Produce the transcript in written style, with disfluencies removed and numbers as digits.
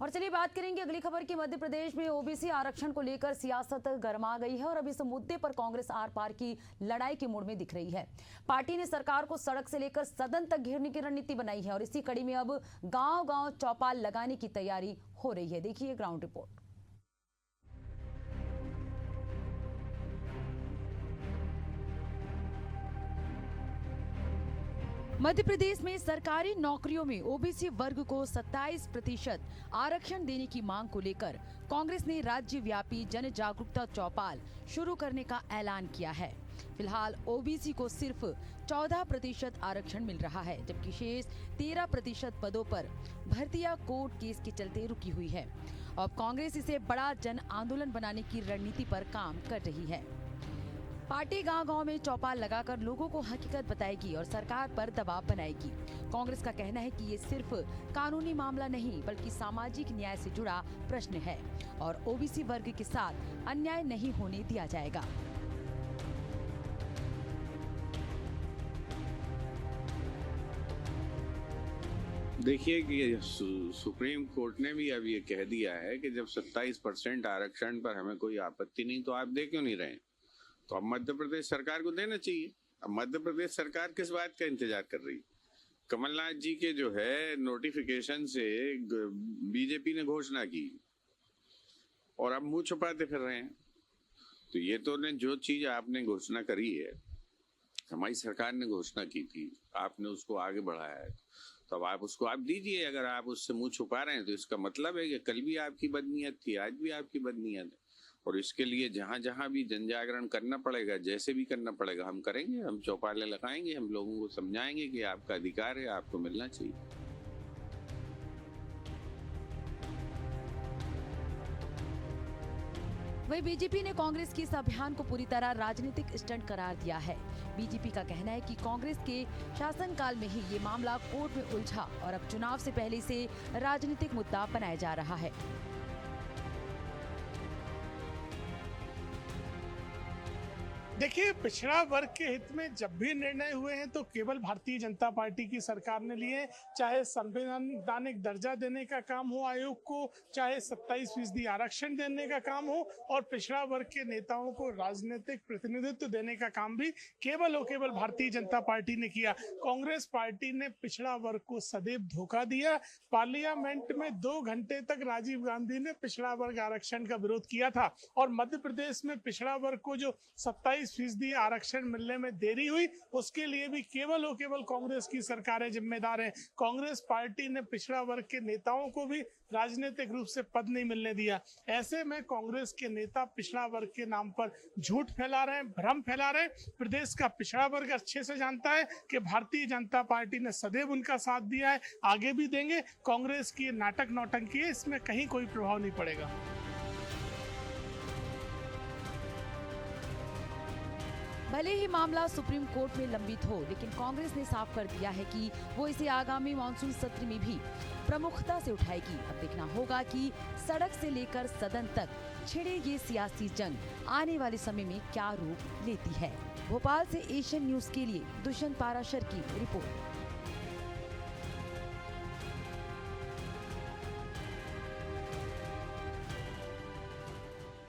और चलिए बात करेंगे अगली खबर की। मध्य प्रदेश में ओबीसी आरक्षण को लेकर सियासत गर्मा गई है और अब इस मुद्दे पर कांग्रेस आर पार की लड़ाई के मूड में दिख रही है। पार्टी ने सरकार को सड़क से लेकर सदन तक घेरने की रणनीति बनाई है और इसी कड़ी में अब गांव-गांव चौपाल लगाने की तैयारी हो रही है। देखिए ग्राउंड रिपोर्ट। मध्य प्रदेश में सरकारी नौकरियों में ओबीसी वर्ग को 27% आरक्षण देने की मांग को लेकर कांग्रेस ने राज्यव्यापी जन जागरूकता चौपाल शुरू करने का ऐलान किया है। फिलहाल ओबीसी को सिर्फ 14% आरक्षण मिल रहा है, जबकि शेष 13% पदों पर भर्तियां कोर्ट केस के चलते रुकी हुई है। अब कांग्रेस इसे बड़ा जन आंदोलन बनाने की रणनीति पर काम कर रही है। पार्टी गांव-गांव में चौपाल लगाकर लोगों को हकीकत बताएगी और सरकार पर दबाव बनाएगी। कांग्रेस का कहना है कि ये सिर्फ कानूनी मामला नहीं बल्कि सामाजिक न्याय से जुड़ा प्रश्न है और ओबीसी वर्ग के साथ अन्याय नहीं होने दिया जाएगा। देखिए कि सुप्रीम कोर्ट ने भी अब ये कह दिया है कि जब 27% आरक्षण पर हमें कोई आपत्ति नहीं तो आप दे क्यों नहीं रहे? तो अब मध्य प्रदेश सरकार को देना चाहिए। अब मध्य प्रदेश सरकार किस बात का इंतजार कर रही? कमलनाथ जी के जो है नोटिफिकेशन से बीजेपी ने घोषणा की और अब मुंह छुपाते फिर रहे हैं। तो ये तो ने जो चीज आपने घोषणा करी है, हमारी सरकार ने घोषणा की थी, आपने उसको आगे बढ़ाया है, तो अब आप उसको आप दीजिए। अगर आप उससे मुंह छुपा रहे हैं तो इसका मतलब है कि कल भी आपकी बदनीयत थी, आज भी आपकी बदनीयत है। और इसके लिए जहां जहां भी जन जागरण करना पड़ेगा, जैसे भी करना पड़ेगा, हम करेंगे। हम चौपालें लगाएंगे, हम लोगों को समझाएंगे कि आपका अधिकार है, आपको मिलना चाहिए। वहीं बीजेपी ने कांग्रेस के इस अभियान को पूरी तरह राजनीतिक स्टंट करार दिया है। बीजेपी का कहना है कि कांग्रेस के शासनकाल में ही ये मामला कोर्ट में उलझा और अब चुनाव से पहले इसे राजनीतिक मुद्दा बनाया जा रहा है। देखिए, पिछड़ा वर्ग के हित में जब भी निर्णय हुए हैं तो केवल भारतीय जनता पार्टी की सरकार ने लिए। चाहे संवैधानिक दर्जा देने का काम हो आयोग को, चाहे 27% आरक्षण देने का काम हो, और पिछड़ा वर्ग के नेताओं को राजनीतिक प्रतिनिधित्व देने का काम भी केवल और केवल भारतीय जनता पार्टी ने किया। कांग्रेस पार्टी ने पिछड़ा वर्ग को सदैव धोखा दिया। पार्लियामेंट में 2 घंटे तक राजीव गांधी ने पिछड़ा वर्ग आरक्षण का विरोध किया था और मध्य प्रदेश में पिछड़ा वर्ग को जो 27% आरक्षण मिलने में देरी हुई, उसके लिए भी केवल और केवल कांग्रेस की सरकारें जिम्मेदार हैं। कांग्रेस पार्टी ने पिछड़ा वर्ग के नेताओं को भी राजनीतिक रूप से पद नहीं मिलने दिया। ऐसे में कांग्रेस के नेता पिछड़ा वर्ग के नाम पर झूठ फैला रहे हैं, भ्रम फैला रहे हैं। प्रदेश का पिछड़ा वर्ग अच्छे से जानता है कि भारतीय जनता पार्टी ने सदैव उनका साथ दिया है, आगे भी देंगे। कांग्रेस की नाटक नौटंकी है, इसमें कहीं कोई प्रभाव नहीं पड़ेगा। भले ही मामला सुप्रीम कोर्ट में लंबित हो, लेकिन कांग्रेस ने साफ कर दिया है कि वो इसे आगामी मानसून सत्र में भी प्रमुखता से उठाएगी। अब देखना होगा कि सड़क से लेकर सदन तक छिड़े ये सियासी जंग आने वाले समय में क्या रूप लेती है। भोपाल से एशियन न्यूज के लिए दुष्यंत पाराशर की रिपोर्ट।